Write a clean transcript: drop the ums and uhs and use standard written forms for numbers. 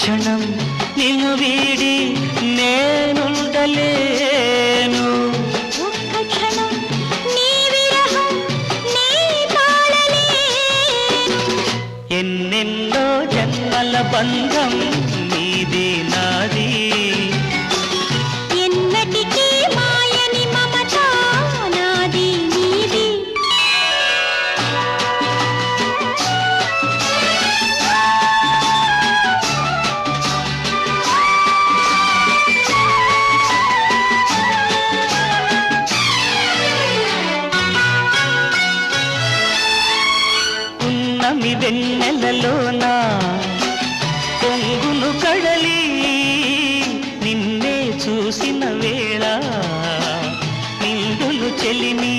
క్షణం నిన్ను వీడి నేనుండలేను. ఒక్క క్షణం నీ విరహం నీ తాళలేను. ఎన్నెన్నో జన్మల బంధం నీది నాది, ఎన్నటికీ మాయని మమత నాది నీది. ఉన్నమి వెన్నెలలోన పొంగును కడలి నిన్నే చూసిన వేళ నిండులు చెలిమి